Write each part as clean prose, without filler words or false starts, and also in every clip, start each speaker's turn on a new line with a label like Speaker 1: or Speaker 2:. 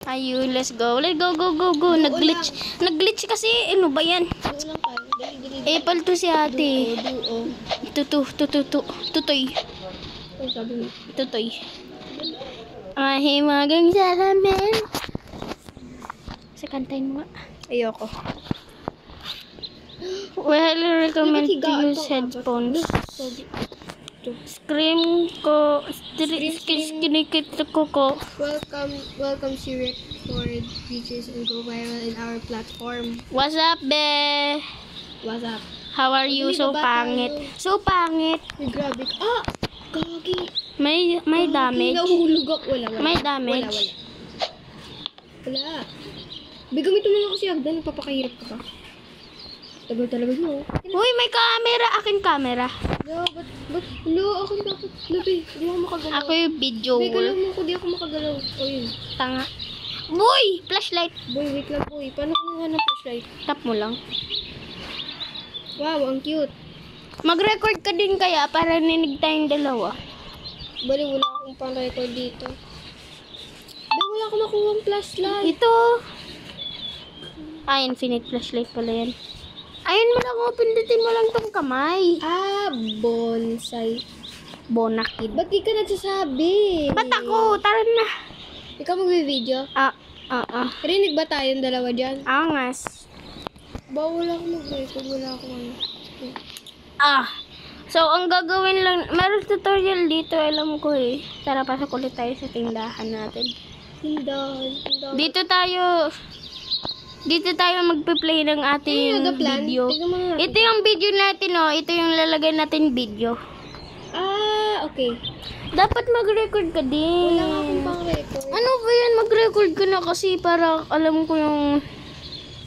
Speaker 1: Ayun, let's go. Let's go, go, go, go. Nag-glitch. Nag-glitch kasi. Ano ba yan?
Speaker 2: Doon lang tayo. Dali.
Speaker 1: Apple to si ate.
Speaker 2: Duo.
Speaker 1: Tutoy.
Speaker 2: Ano sabi mo?
Speaker 1: Tutoy. Mahimagang salamin. Sa kantayin mo nga.
Speaker 2: Ayoko.
Speaker 1: Well, I recommend to use headphones. Scream ko. Kinikit ko.
Speaker 2: Welcome to record features and go viral in our platform.
Speaker 1: What's up, be?
Speaker 2: What's up?
Speaker 1: How are you? So pangit. So pangit.
Speaker 2: Ay, grabe. Ah! Gagi.
Speaker 1: May damage.
Speaker 2: Nahulog ako. Wala.
Speaker 1: May damage.
Speaker 2: Wala. Bigamitin mo lang kasi Agdan. Nagpapakahirap ka pa. Tagal talaga mo.
Speaker 1: Uy, may camera. Akin camera.
Speaker 2: No, ba't? Hello, ako dapat. Labi, di ako makagalaw.
Speaker 1: Ako yung video.
Speaker 2: May galaw mo ko, di ako makagalaw. O yun.
Speaker 1: Tanga. Boy! Flashlight.
Speaker 2: Boy, wait lang boy. Paano kumuha ng flashlight?
Speaker 1: Tap mo lang.
Speaker 2: Wow, ang cute.
Speaker 1: Mag-record ka din kaya para ninig tayong dalawa.
Speaker 2: Bali, wala akong pang-record dito. Ba, wala akong makuha ang flashlight.
Speaker 1: Ito. Infinite flashlight pala yan. Ayun mo lang, pindutin mo lang tong kamay.
Speaker 2: Ah, bonsai.
Speaker 1: Bonakid.
Speaker 2: Ba't di ka nagsasabi?
Speaker 1: Ba't ako? Tara na.
Speaker 2: Ikaw mag-video? Rinig ba tayong dalawa dyan?
Speaker 1: Angas.
Speaker 2: Ba, wala akong mag-record. Wala akong ano.
Speaker 1: So, ang gagawin lang, meron tutorial dito, alam ko eh. Tara, pasok ulit tayo sa tindahan natin.
Speaker 2: Tindahan.
Speaker 1: Dito tayo magpe-play ng ating video. Ito yung video natin, oh. Ito yung lalagay natin video.
Speaker 2: Ah, okay.
Speaker 1: Dapat mag-record ka din.
Speaker 2: Wala nga akong pang-record.
Speaker 1: Ano ba yan? Mag-record ka na kasi para alam ko yung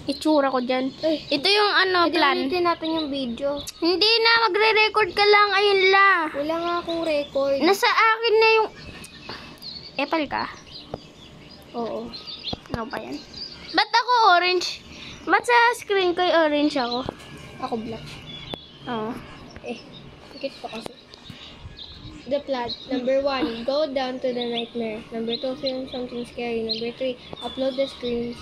Speaker 1: itsura ko dyan.
Speaker 2: Ay,
Speaker 1: Ito yung plan.
Speaker 2: ulitin natin yung video.
Speaker 1: Hindi na, magre-record ka lang. Ayun la.
Speaker 2: Wala nga akong record.
Speaker 1: Nasa akin na yung... Apple ka?
Speaker 2: Oo.
Speaker 1: Ano ba yan? Ba't ako orange? Ba't sa screen ko orange ako?
Speaker 2: Ako black.
Speaker 1: Oo.
Speaker 2: Tikit pa kasi. The plan. Number 1, go down to the nightmare. Number 2, film something scary. Number 3, upload the stream.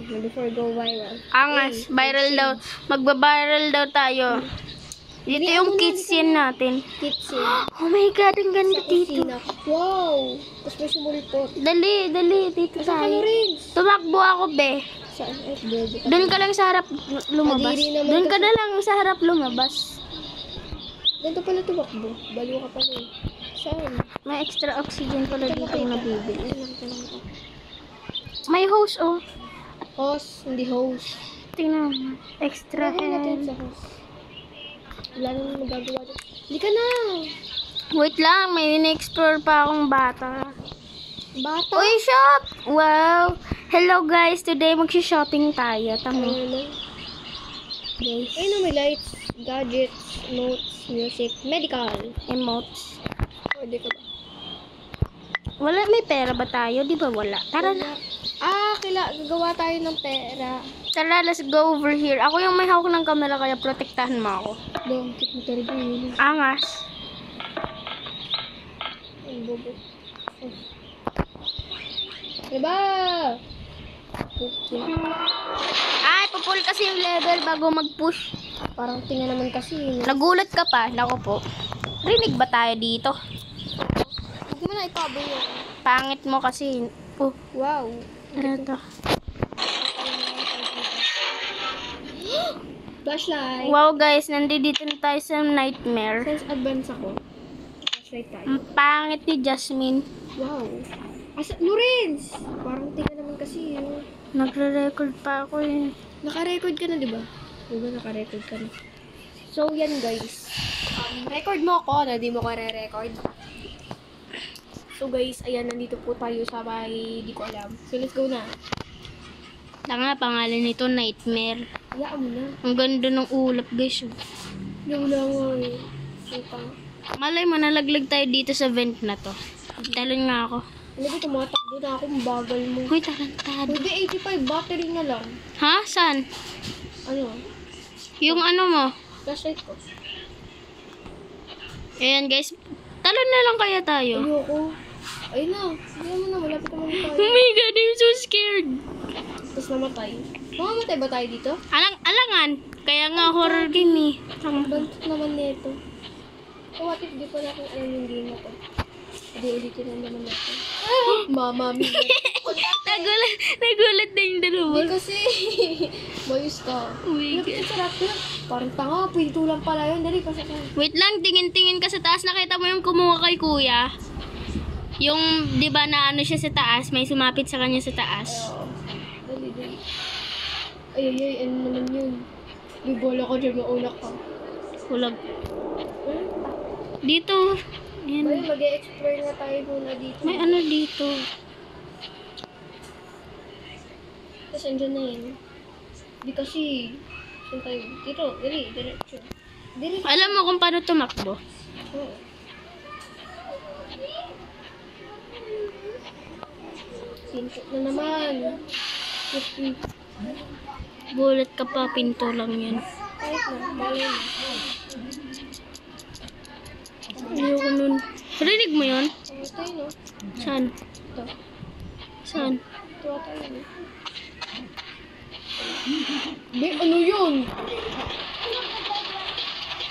Speaker 2: Number 4, go viral.
Speaker 1: Angas, viral daw. Magba-viral daw tayo. Dito yung kitchen natin.
Speaker 2: Kitchen.
Speaker 1: Oh my God, ang ganda dito.
Speaker 2: Kusina. Wow! Tapos may sumulipot.
Speaker 1: Dali, dito
Speaker 2: Saan ka
Speaker 1: tayo.
Speaker 2: rin?
Speaker 1: Tumakbo ako, be.
Speaker 2: Saan? Ay, bobo ka.
Speaker 1: Doon ka lang sa harap lumabas.
Speaker 2: Kadiri naman
Speaker 1: Doon ka
Speaker 2: kasi.
Speaker 1: na lang sa harap lumabas.
Speaker 2: Ganito pala tumakbo. Baliw ka pala eh. Saan?
Speaker 1: May extra oxygen pala dito ang nabibili.
Speaker 2: Ito.
Speaker 1: May hose, oh.
Speaker 2: Host, hindi host.
Speaker 1: Tingnan mo. Extra
Speaker 2: Lagyan natin
Speaker 1: hand.
Speaker 2: sa host. Wala naman magagawa dito. Hindi ka na!
Speaker 1: Wait lang, may in-explore pa akong bata.
Speaker 2: Bata!
Speaker 1: Uy, shop! Wow! Hello guys, today mag-shopping tayo. Tama.
Speaker 2: Guys. Ayun may lights, gadgets, notes, music, medical.
Speaker 1: Emotes.
Speaker 2: Pwede ka ba?
Speaker 1: Wala, may pera ba tayo? Di ba wala? Tara na.
Speaker 2: Gagawa tayo ng pera.
Speaker 1: Tara, let's go over here. Ako yung may hawak ng camera kaya protektahan mo ako.
Speaker 2: Bangkit mo talaga yun.
Speaker 1: Angas.
Speaker 2: Ang bobo. Diba? Okay.
Speaker 1: Ay, pupul kasi yung level bago mag-push.
Speaker 2: Parang tingnan naman kasi.
Speaker 1: Nagulat ka pa. Nako po. Rinig ba tayo dito?
Speaker 2: Huwag mo na itaboy yun.
Speaker 1: Pangit mo kasi. Oh,
Speaker 2: Wow.
Speaker 1: ano to?
Speaker 2: Flashlight.
Speaker 1: Wow guys, nandito na tayo sa nightmare.
Speaker 2: Since advance ako. Flashlight tayo.
Speaker 1: Ang pangit ni Jasmine.
Speaker 2: Wow. Lorenz! Parang tingnan naman kasi yun.
Speaker 1: Nagre-record pa ako eh.
Speaker 2: Naka-record ka na, di ba? Diba naka-record ka na? So, yan guys. Record mo ako na di mo ka re-record. So guys, ayan, nandito po tayo sa bahay, di ko alam. So, let's go na.
Speaker 1: Tanga, pangalan nito Nightmare.
Speaker 2: Hayaan mo na.
Speaker 1: Ang ganda ng ulap guys. Oh.
Speaker 2: Yung lang eh. Sipang.
Speaker 1: Malay mo, nalaglag tayo dito sa vent na to. Talon nga ako.
Speaker 2: Ano ba, tumatakbo na ako, mabagal mo.
Speaker 1: Uy, tarantado.
Speaker 2: Pwede 85 battery na lang.
Speaker 1: Ha? Saan?
Speaker 2: Ano?
Speaker 1: Yung ano mo?
Speaker 2: Flashlight ko.
Speaker 1: Ayan guys. Talon na lang kaya tayo.
Speaker 2: Ayoko. Ayun na. Ayun mo na, malapit naman tayo.
Speaker 1: Oh my God, I'm so scared.
Speaker 2: namatay. Mamamatay ba tayo dito?
Speaker 1: Alangan. Kaya nga horror game eh.
Speaker 2: Ang bantot naman nito. So, what if di pa natin alam yung game na to? Hindi, ulitin na naman natin. Mama, mia.
Speaker 1: Nagulat na yung dalawa.
Speaker 2: Hindi kasi. Mayus ka.
Speaker 1: Oh my God.
Speaker 2: Sarap na. Parang tanga, pinto lang pala yun. Dali, pasok na.
Speaker 1: Wait lang, tingin-tingin ka sa taas. Nakita mo yung kumuha kay kuya? Yung, di ba na ano siya sa taas? May sumapit sa kanya sa taas.
Speaker 2: Dali. Ay, ano naman yun? May bola ko dyan, maulak ka.
Speaker 1: Hulag. Dito. Ayan.
Speaker 2: Ay, mag-e-explore nga tayo muna dito.
Speaker 1: May ano dito.
Speaker 2: Tapos andyan na yun. Di kasi, saan tayo? Dito, dali, diretso. Dali.
Speaker 1: Alam mo kung paano tumakbo?
Speaker 2: Oo. Pinto na naman.
Speaker 1: Bulat ka pa, pinto lang yan.
Speaker 2: Kahit na, bala na.
Speaker 1: Ayoko nun. Rinig mo yun?
Speaker 2: Ito yun, no?
Speaker 1: Saan?
Speaker 2: Ito.
Speaker 1: Saan?
Speaker 2: Ito ata yun, eh. Be, ano yun?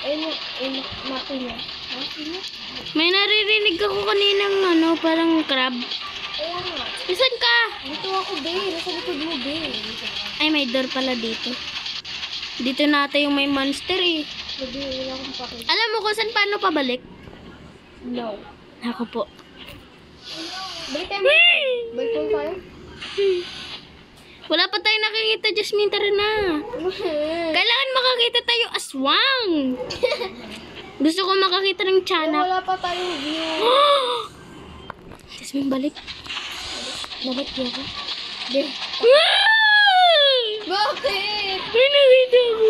Speaker 2: Ayun, makina. Makina?
Speaker 1: May naririnig ako kaninang ano, parang crab.
Speaker 2: Ayun nga.
Speaker 1: Saan ka?
Speaker 2: Dito ako, be. Nasa likod mo, be.
Speaker 1: Ay, may door pala dito. Dito natin yung may monster eh.
Speaker 2: Sabi, wala akong pakita.
Speaker 1: Alam mo kung saan paano pabalik?
Speaker 2: No.
Speaker 1: Ako po.
Speaker 2: Balik tayo. Balik tayo.
Speaker 1: Wala pa tayo nakikita, Jasmine, tara na. Kailangan makakita tayo aswang. Gusto ko makakita ng tiyanak.
Speaker 2: Wala pa tayong view.
Speaker 1: Jasmine, balik. Balik ko ako.
Speaker 2: Be. Bakit?
Speaker 1: May nakita ko.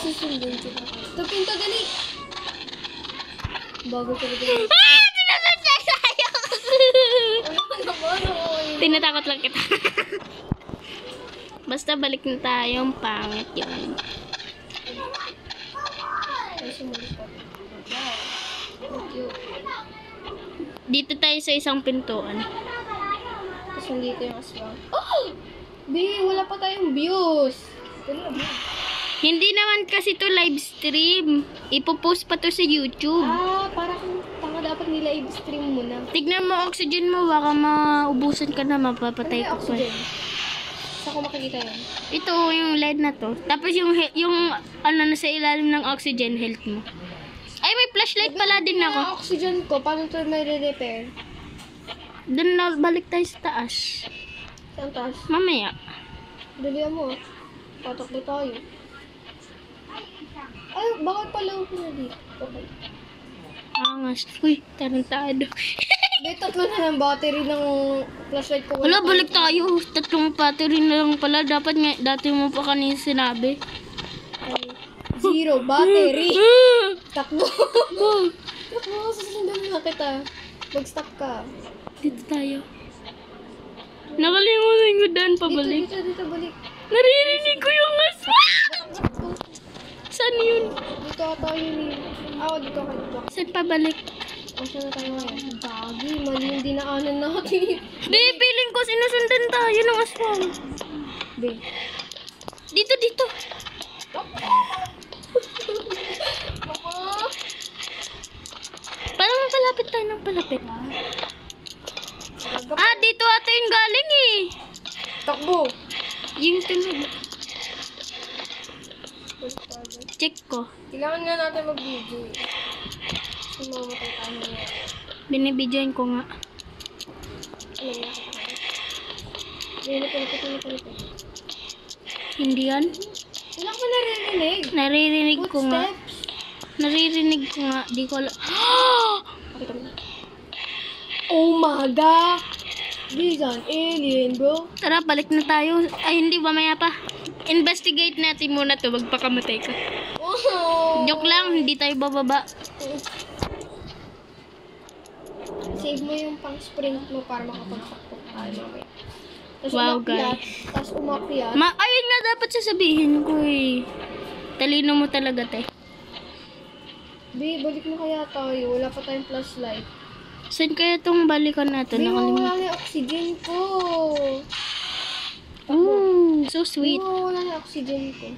Speaker 2: Susundin kita. Ito, pinto, dali. Bago ko rin.
Speaker 1: Sinasadya sa'yo.
Speaker 2: Ano naman, oy.
Speaker 1: Tinatakot lang kita. Basta balik na tayo. Ang pangit yun.
Speaker 2: Ay, sumulit pa. Wow. Thank you.
Speaker 1: Dito tayo sa isang pintuan.
Speaker 2: Tapos nandito yung aswang. Oh! Be, wala pa tayong views. Dali na, be.
Speaker 1: Hindi naman kasi to live stream. Ipopost pa to sa YouTube.
Speaker 2: Ah, para kung tanga dapat nila i-stream mo na.
Speaker 1: Tignan mo oxygen mo. Baka maubusan ka na. Mapapatay ka pa.
Speaker 2: Oxygen? Saan ko makikita yun?
Speaker 1: Ito yung LED na to. Tapos yung ano nasa ilalim ng oxygen health mo. Ay, may flashlight pala din ako.
Speaker 2: Yung oxygen ko, paano ito may re-repair?
Speaker 1: Doon na balik tayo sa taas.
Speaker 2: Saan taas?
Speaker 1: Mamaya.
Speaker 2: Dalihan mo. Patakbo tayo. Ay, bakit pala ako na dito? Okay.
Speaker 1: Angas. Uy, tarantado.
Speaker 2: May tatlo na ng battery ng flashlight ko.
Speaker 1: Wala, balik tayo. Tatlong battery na lang pala. Dapat nga, dati mo pa kanina sinabi.
Speaker 2: Ay, 0 battery. Takbo. Takbo, susundan na kita. Mag-stop ka.
Speaker 1: Dito tayo. Nakalimutan ko daan pabalik.
Speaker 2: Dito, balik.
Speaker 1: Naririnig ko yung aswang. Saan yun?
Speaker 2: Dito ata yun eh. Dito ka, dito.
Speaker 1: Saan pabalik?
Speaker 2: Saan na tayo ngayon? Bagi, mali yung dinaanan natin.
Speaker 1: Be, feeling ko sinusundan tayo ng aswang.
Speaker 2: Be.
Speaker 1: Dito. Parang palapit tayo ng palapit. Ah, dito ata yung galing eh.
Speaker 2: Takbo.
Speaker 1: Yung tunog. Check ko.
Speaker 2: Kailangan nga natin mag-video eh. Sumamatay tayo ngayon.
Speaker 1: Binibidyoin ko nga.
Speaker 2: Ano yan? Pinipit.
Speaker 1: Hindi yan.
Speaker 2: Wala ko naririnig.
Speaker 1: Naririnig ko nga.
Speaker 2: Footsteps.
Speaker 1: Naririnig ko nga. Di ko alam.
Speaker 2: Pakita mo. Oh my God! This is an alien, bro.
Speaker 1: Tara, balik na tayo. Ay, hindi. Mamaya pa. Investigate natin muna to. Magpakamatay ka.
Speaker 2: Oh!
Speaker 1: Joke lang. Hindi tayo bababa.
Speaker 2: Save mo yung pang-sprint mo para makapagpakpok tayo mamaya. Tapos
Speaker 1: Wow,
Speaker 2: umakyat.
Speaker 1: guys.
Speaker 2: Tapos umakyat.
Speaker 1: Ayun na dapat sasabihin ko eh. Talino mo talaga, te.
Speaker 2: Be, balik mo kaya tayo. Wala pa tayong flashlight.
Speaker 1: Saan kaya itong balikan natin?
Speaker 2: Be,
Speaker 1: Nakalimutan.
Speaker 2: wala na yung oxygen ko.
Speaker 1: Ooh, So sweet.
Speaker 2: Oo, wala na oxygen ko.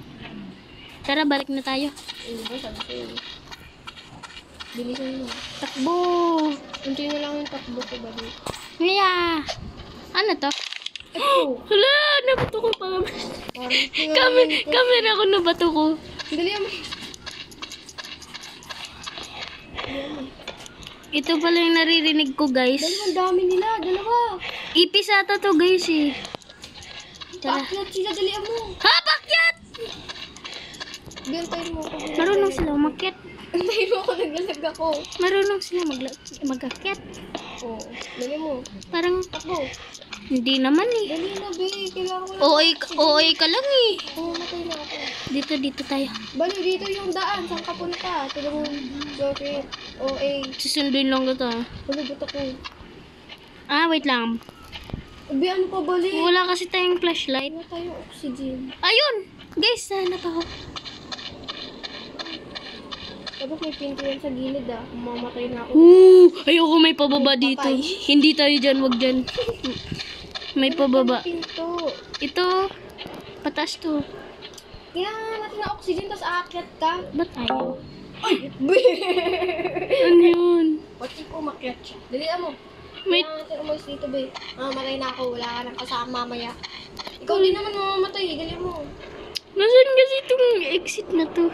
Speaker 1: Tara, balik na tayo.
Speaker 2: Ano ba, sabi sa'yo. Bilisan mo.
Speaker 1: Takbo!
Speaker 2: Unti na lang yung takbo ko ba dito?
Speaker 1: Ngaya! Ano to?
Speaker 2: Ito.
Speaker 1: Hala! Nabato ko pa.
Speaker 2: Parang
Speaker 1: Camera ko nabato ko.
Speaker 2: Dali mo.
Speaker 1: Ito pala yung naririnig ko, guys.
Speaker 2: Ang dami nila. Dalawa.
Speaker 1: Ipis ata to, guys, eh. Tara.
Speaker 2: Pakyat sila. Dali mo.
Speaker 1: Ha! Pakyat!
Speaker 2: Gantayin mo ako.
Speaker 1: Marunong sila umakyat.
Speaker 2: Gantayin mo ako. Naglalag ako.
Speaker 1: Marunong sila mag-akyat.
Speaker 2: Oo. Dali mo.
Speaker 1: Parang,
Speaker 2: Takbo.
Speaker 1: hindi naman eh.
Speaker 2: Dali na, be. Kailangan ko lang.
Speaker 1: OA ka lang eh.
Speaker 2: Oo, matay na ako.
Speaker 1: Dito tayo.
Speaker 2: Bali, dito yung daan. Saan ka punta? Tulungan. Bakit? OA.
Speaker 1: Susunduin lang kita.
Speaker 2: Pulugot ako.
Speaker 1: Ah, wait lang.
Speaker 2: Be, ano pa bali?
Speaker 1: Wala kasi tayong flashlight.
Speaker 2: Wala tayong oxygen.
Speaker 1: Ayun! Guys, hanap ako.
Speaker 2: Tapos may pinto yan sa gilid ah. Mamatay na ako.
Speaker 1: Ayoko may pababa
Speaker 2: Ay,
Speaker 1: dito.
Speaker 2: patay.
Speaker 1: Hindi tayo dyan, wag dyan. May pababa.
Speaker 2: Pinto.
Speaker 1: Ito, pataas to.
Speaker 2: Kailangan natin ng oxygen, tapos aakyat ka.
Speaker 1: Ba't ayaw?
Speaker 2: Ay! Be!
Speaker 1: Ano yun?
Speaker 2: Ba't ikaw umakyat siya? Dalian mo.
Speaker 1: May-
Speaker 2: Kailangan natin umalis dito, be. Mamatay na ako. Wala ka nang kasama mamaya. Ikaw din naman mamamatay. Dalian mo.
Speaker 1: Nasaan kasi itong exit na to?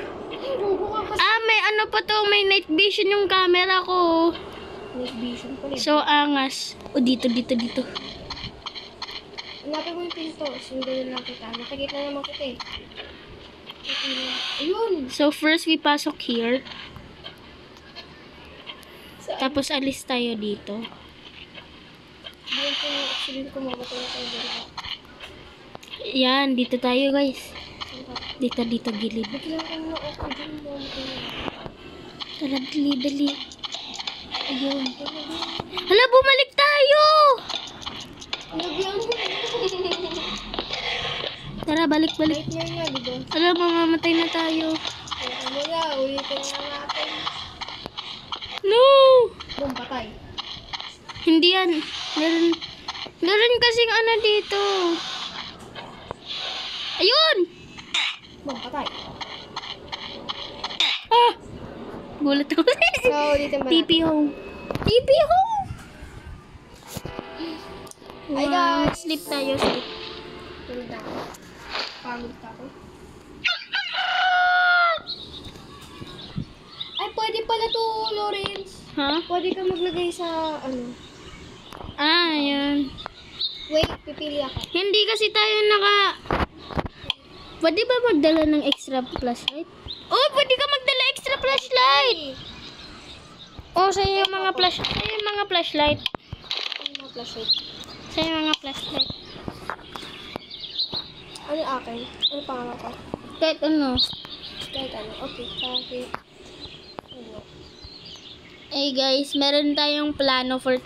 Speaker 2: Bubo ka kasi.
Speaker 1: Ah, may ano pa to, may night vision yung camera ko.
Speaker 2: Night vision pala.
Speaker 1: So, angas. O, dito.
Speaker 2: Hanapin mo yung pinto. Sundan lang kita. Nakikita naman kita eh. Ayun!
Speaker 1: So, first we pasok here.
Speaker 2: Saan?
Speaker 1: Tapos, alis tayo dito.
Speaker 2: Diyan po yung oxygen ko. Mamatay na tayo dito.
Speaker 1: Yan, dito tayo, guys. Dito, gilid.
Speaker 2: Kailangan mo ng oxygen. Mamatay na.
Speaker 1: Tara, dali. Ayun. Hala, bumalik tayo!
Speaker 2: Lagyan mo.
Speaker 1: Tara, balik.
Speaker 2: Nightmare nga, di ba?
Speaker 1: Hala, mamamatay na tayo.
Speaker 2: Ano na, ulitin na natin.
Speaker 1: No!
Speaker 2: Boom, patay.
Speaker 1: Hindi yan. Meron kasing ano dito. Ayun!
Speaker 2: Boom, patay.
Speaker 1: Ah! Gulat ako.
Speaker 2: So, ulitin ba natin?
Speaker 1: TP home.
Speaker 2: Hi,
Speaker 1: Wow,
Speaker 2: guys.
Speaker 1: sleep tayo, sleep.
Speaker 2: Tulog na ako. Pagod ka ako. Ay, pwede pala to, Lawrence.
Speaker 1: Ha?
Speaker 2: Pwede ka maglagay sa, ano.
Speaker 1: Ah, ayan.
Speaker 2: Wait, pipili ako.
Speaker 1: Hindi kasi tayo Pwede ba magdala ng extra flashlight? Oh, pwede ka magdala extra flashlight! Oh, sa'yo yung mga flashlight.
Speaker 2: Ano mga flashlight?
Speaker 1: Sa'yo yung mga flashlight.
Speaker 2: Ano yung akin? Ano pangalan ko?
Speaker 1: Kahit ano.
Speaker 2: Kahit ano. Okay, kahit ano.
Speaker 1: Hey guys, meron tayong plano for